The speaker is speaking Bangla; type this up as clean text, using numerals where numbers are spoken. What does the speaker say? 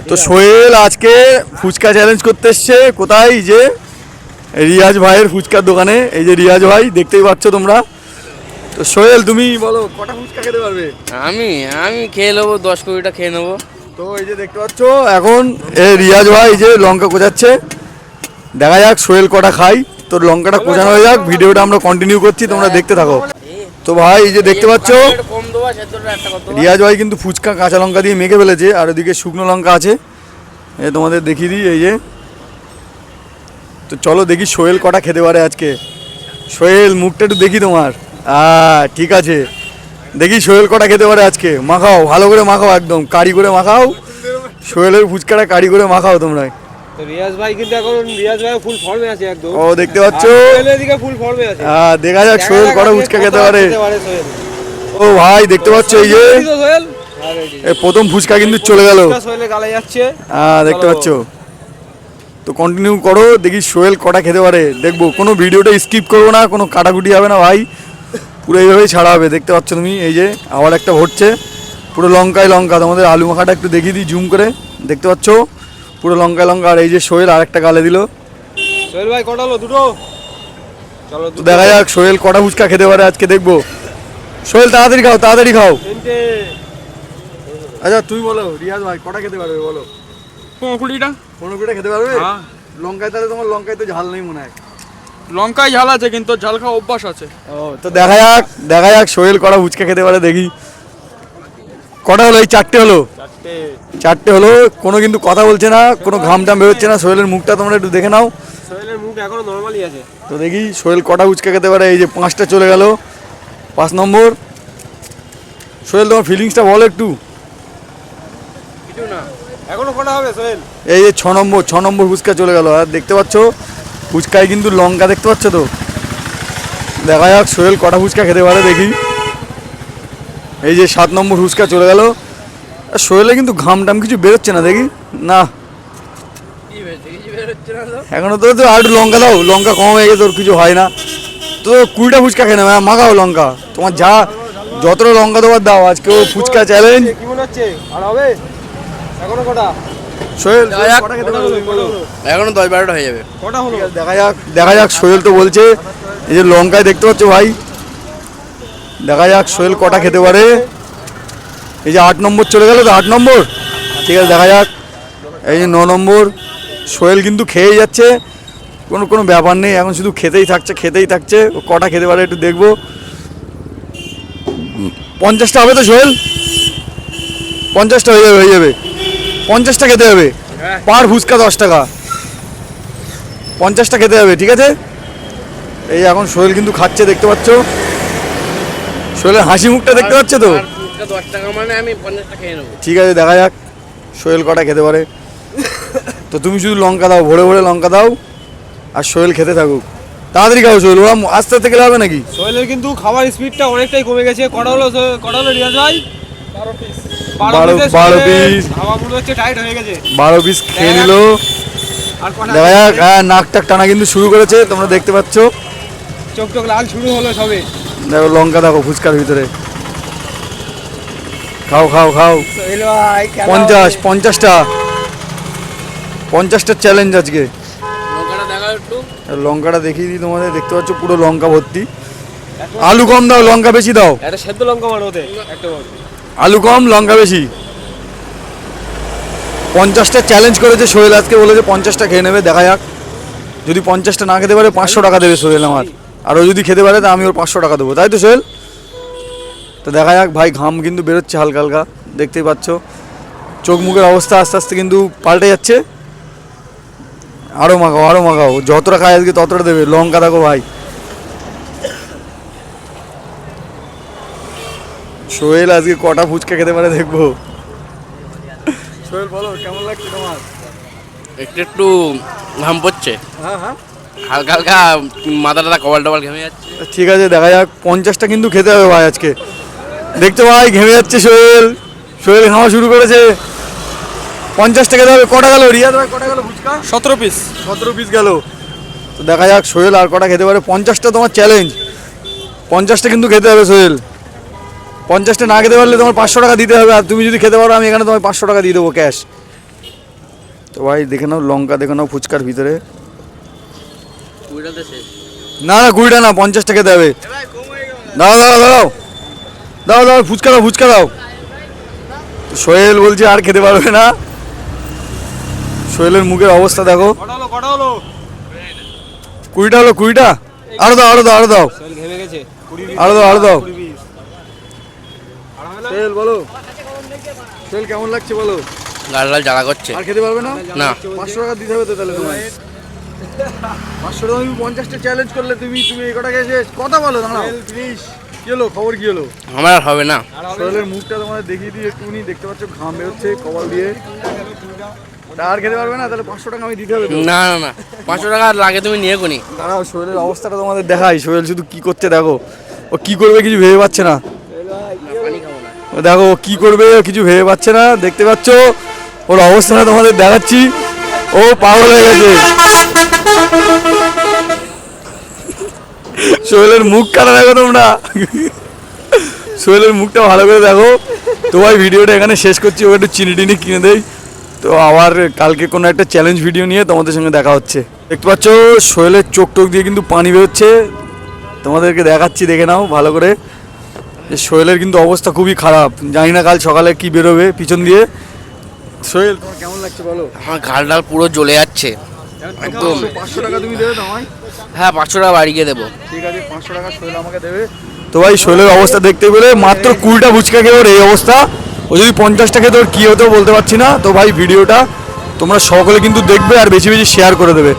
তো সোহেল আজকে ফুচকা চ্যালেঞ্জ করতে এসছে কোথায়? যে রিয়াজ ভাইয়ের ফুচকার দোকানে। এই যে রিয়াজ ভাই, দেখতেই পাচ্ছ তোমরা। তো সোহেল তুমি বলো কটা ফুচকা খেতে পারবে? আমি আমি খেয়ে নেবো, 10-20টা খেয়ে নেবো। তো এই যে দেখতে পাচ্ছ এখন রিয়াজ ভাই এই যে লঙ্কা কোচাচ্ছে। দেখা যাক সোহেল কটা খাই। তো লঙ্কাটা কোচানো হয়ে যাক, ভিডিওটা আমরা কন্টিনিউ করছি, তোমরা দেখতে থাকো। তো ভাই এই যে দেখতে পাচ্ছ রিয়াজ ভাই কিন্তু ফুচকা কাঁচা লঙ্কা দিয়ে মেখে ফেলেছে, আর ওদিকে শুকনো লঙ্কা আছে। এই তোমাদের দেখিয়ে দিই, এই যে। তো চলো দেখি সোহেল কটা খেতে পারে আজকে। সোহেল মুখটা একটু দেখি তোমার। ঠিক আছে, দেখি সোহেল কটা খেতে পারে আজকে। মাখাও ভালো করে, মাখাও একদম কারি করে মাখাও। সোহেলের ফুচকাটা কারি করে মাখাও তোমরা। তো রিয়াজ ভাই কিন্তু এখন রিয়াজ ভাই ফুল ফর্মে আছে একদম। ও দেখতে পাচ্ছ, এদিকে ফুল ফর্মে আছে। দেখা যাক সোহেল কটা ফুচকা খেতে পারে। ও ভাই দেখতে পাচ্ছ এই যে প্রথম ফুচকা কিন্তু চলে গেল। সোহেলের গালে যাচ্ছে। দেখতে পাচ্ছ। তো কন্টিনিউ করো, দেখি সোহেল কটা খেতে পারে। দেখবো, কোনো ভিডিওটা স্কিপ করবো না, কোনো কাটাকুটি হবে না ভাই, পুরো এইভাবেই ছাড়া হবে। দেখতে পাচ্ছ তুমি, এই যে আবার একটা ভরছে পুরো লঙ্কায় লঙ্কা। তোমাদের আলু মাখাটা একটু দেখিয়ে দিই জুম করে। দেখতে পাচ্ছ পুরো লঙ্কায় লঙ্কা। আর এই যে সোহেল আর একটা গালে দিল। সোহেল ভাই কটা হলো? দুটো। চলো তো দেখা যাক সোহেল কটা ফুচকা খেতে পারে আজকে, দেখবো। সোহেল তাড়াতাড়ি খাও, তাড়াতাড়ি খাও। আচ্ছা তুমি বলো রিয়াজ ভাই কটা খেতে পারবে বলো? 15-20টা। 15-20টা খেতে পারবে? হ্যাঁ। লঙ্কায় তাহলে তোমার লঙ্কায় তো ঝাল নেই মনে হয়। লঙ্কায় ঝাল আছে কিন্তু ঝাল খাওয়া অভ্যাস আছে। তো দেখা যাক সোহেল কটা ফুচকা খেতে পারে, দেখি। কটা হলো? এই চারটে হলো। চারটে হলো। কোনো কিন্তু কথা বলছে না, কোনো ঘাম টাম বেরোচ্ছে না। সোহেলের মুখটা তোমরা একটু দেখে নাও। সোহেলের মুখ এখনো নরমালি আছে। তো দেখি সোহেল কটা ফুচকা খেতে পারে। এই যে 5টা চলে গেল, 5 নম্বর। সোহেল তোমার ফিলিংসটা বলো একটু। কিছু না, এখনো কটা হবে সোহেল? এই যে 6 নম্বর ফুচকা চলে গেল। আর দেখতে পাচ্ছ ফুচকায় কিন্তু লঙ্কা, দেখতে পাচ্ছ তো। দেখা যাক সোহেল কটা ফুচকা খেতে পারে, দেখি। এই যে 7 নম্বর ফুচকা চলে গেল। আর সোহেলে কিন্তু ঘাম টাম কিছু বেরোচ্ছে না, দেখি না এখনো। তো আর একটু লঙ্কা দাও, লঙ্কা কম হয়ে গেছে, তোর কিছু হয় না তো। 20টা ফুচকা খেয়ে নেবে, মাখাও লঙ্কা। তোমার যা যতটা লঙ্কা দেওয়ার দাও, আজকে ও ফুচকা চ্যালেঞ্জ। কি মনে হচ্ছে আর হবে? এখনো কটা? সোহেল কটা খেতে পারবে বলো? এখনো 10-12টা হয়ে যাবে। কটা হলো? দেখা যাক সোহেল তো বলছে। এই যে লঙ্কায় দেখতে পাচ্ছ ভাই, দেখা যাক সোহেল কটা খেতে পারে। এই যে 8 নম্বর চলে গেল, তো 8 নম্বর। ঠিক আছে, দেখা যাক। এই যে 9 নম্বর। সোহেল কিন্তু খেয়েই যাচ্ছে, কোনো ব্যাপার নেই, এখন শুধু খেতেই থাকছে। ও কটা খেতে পারে একটু দেখবো। 50টা হবে তো সোহেল? 50টা হয়ে যাবে। 50টা খেতে হবে, পার ফুচকা 10 টাকা। 50টা খেতে হবে, ঠিক আছে। এই এখন সোহেল কিন্তু খাচ্ছে, দেখতে পাচ্ছ। সোহেলের হাসি মুখটা দেখতে পাচ্ছ তো। 10 টাকা মানে আমি 50টা খেয়ে নেবো। ঠিক আছে, দেখা যাক সোহেল কটা খেতে পারে। তো তুমি শুধু লঙ্কা দাও, ভরে ভরে লঙ্কা দাও, আর সোহেল খেতে থাকুক। তাড়াতাড়ি খাও সোহেল, ওরা আস্তে আস্তে খেলে হবে নাকি? সোহেলের কিন্তু খাবার স্পিডটা অনেকটাই কমে গেছে। কটা হলো রিয়াজ ভাই? 12 পিস। 12 পিস। খাওয়া মনে হচ্ছে টাইট হয়ে গেছে। 12 পিস খেয়ে নিল। আর কটা? দেখা যাক। নাক টাক টানা কিন্তু শুরু করেছে, তোমরা দেখতে পাচ্ছ। চোখ লাল শুরু হলো সবে। দেখো লঙ্কা দেখো ফুচকার ভিতরে। খাও খাও খাও। সোহেল ভাই 50টা 50টা চ্যালেঞ্জ আজকে। লঙ্কাটা দেখাও একটু। লঙ্কাটা দেখিয়ে দিই তোমাদের, দেখতে পাচ্ছ পুরো লঙ্কা ভর্তি। আলু কম দাও, লঙ্কা বেশি দাও। একটা সেদ্ধ লঙ্কা মারো ওতে একটা। আলু কম লঙ্কা বেশি। 50টা চ্যালেঞ্জ করেছে সোহেল আজকে, বলেছে 50টা খেয়ে নেবে। দেখা যাক, যদি 50টা না খেতে পারে 500 টাকা দেবে সোহেল আমার। আর ও যদি খেতে পারে তা আমি ওর 500 টাকা দেবো, তাই তো সোহেল? তো দেখা যাক ভাই, ঘাম কিন্তু বেরোচ্ছে হালকা হালকা, দেখতেই পাচ্ছ। চোখ মুখের অবস্থা আস্তে আস্তে কিন্তু পাল্টে যাচ্ছে। আরও মাখাও, যতটা খায় আজকে ততটা দেবে। লঙ্কা দেখো ভাই। সোহেল আজকে কটা ফুচকা খেতে পারে দেখবো। সোহেল বলো কেমন লাগছে তোমার? একটু ঘাম পড়ছে, হ্যাঁ হালকা হালকা মাথাটা কপাল টপাল ঘেমে যাচ্ছে। ঠিক আছে, দেখা যাক। 50টা কিন্তু খেতে হবে ভাই আজকে। দেখতে ভাই ঘেমে যাচ্ছে সোহেল খাওয়া শুরু করেছে। 50টা খেতে হবে। কটা গেল রিয়াদ ভাই, কটা গেল ফুচকা? 17 পিস। 17 পিস গেল। তো দেখা যাক সোহেল আর কটা খেতে পারে। 50টা তোমার চ্যালেঞ্জ, 50টা কিন্তু খেতে হবে সোহেল। 50টা না খেতে পারলে তোমার 500 টাকা দিতে হবে। আর তুমি যদি খেতে পারো আমি এখানে তোমার 500 টাকা দিয়ে দেবো ক্যাশ। তো ভাই দেখে নাও লঙ্কা, দেখে নাও ফুচকার ভিতরে। কুড়িটাতে শেষ। না না 20টা না, 50 টাকা দেবে। দাও দাও দাও দাও দাও ফুচকা দাও, ফুচকা দাও। সোহেল বলছে আর খেতে পারবে না। সোহেলের মুখের অবস্থা দেখো। কটা হলো 20টা হলো, 20টা। আরো দাও আরো দাও আরো দাও সোহেল ঘেমে গেছে। 20 piece। আরো দাও আরো দাও। 20 piece। আরাম হলো? সোহেল বলো, সোহেল কেমন লাগছে বলো? গাল গাল জ্বালা করছে। আর খেতে পারবে না? না। 500 টাকা দিতে হবে তো তাহলে তোমায়। 500 টাকা তুমি 50টা চ্যালেঞ্জ করলে, তুমি এই কটা এসে কথা বলো। দাঁড়াও প্লিজ। কি হলো, খবর কি হলো? আমার আর হবে না। সোহেলের মুখটা তোমাদের দেখিয়ে দিই একটুখানি, দেখতে পাচ্ছ ঘাম বেরোচ্ছে কপাল দিয়ে। তা আর খেতে পারবে না, তাহলে 500 টাকা আমি দিতে হবে তো। না না না, 500 টাকা লাগে তুমি নিয়ে কোনি। দাঁড়াও সোহেলের অবস্থাটা তোমাদের দেখাই। সোহেল শুধু কি করছে দেখো, ও কি করবে কিছু ভেবে পাচ্ছে না। ও দেখো ও কি করবে কিছু ভেবে পাচ্ছে না, দেখতে পাচ্ছ ওর অবস্থাটা তোমাদের দেখাচ্ছি। ও পাগল হয়ে গেছে। সোহেলের মুখ কাটা দেখো তোমরা, সোহেলের মুখটা ভালো করে দেখো। তো ভাই ভিডিওটা এখানে শেষ করছি, ও একটু চিনি টিনি কিনে দেই। তো আবার কালকে কোনো একটা চ্যালেঞ্জ ভিডিও নিয়ে তোমাদের সঙ্গে দেখা হচ্ছে। দেখতে পাচ্ছ সোহেলের চোখ টোক দিয়ে কিন্তু পানি বেরোচ্ছে, তোমাদেরকে দেখাচ্ছি দেখে নাও ভালো করে। যে সোহেলের কিন্তু অবস্থা খুবই খারাপ, জানি না কাল সকালে কি বেরোবে পিছন দিয়ে। সোহেল তোমার কেমন লাগছে বলো? আমার গাল ডাল পুরো জ্বলে যাচ্ছে একদম। 500 টাকা তুমি দেবে তো আমায়? হ্যাঁ 500 টাকা বাড়ি গিয়ে দেবো। ঠিক আছে 500 টাকা সোহেল আমাকে দেবে। তো ভাই সোহেলের অবস্থা দেখতে পেলে, মাত্র 20টা ফুচকা খেয়ে ওর এই অবস্থা। ও যদি 50টা খেতে ওর কী হতো বলতে পারছি না। তো ভাই ভিডিওটা তোমরা সকলে কিন্তু দেখবে আর বেশি বেশি শেয়ার করে দেবে।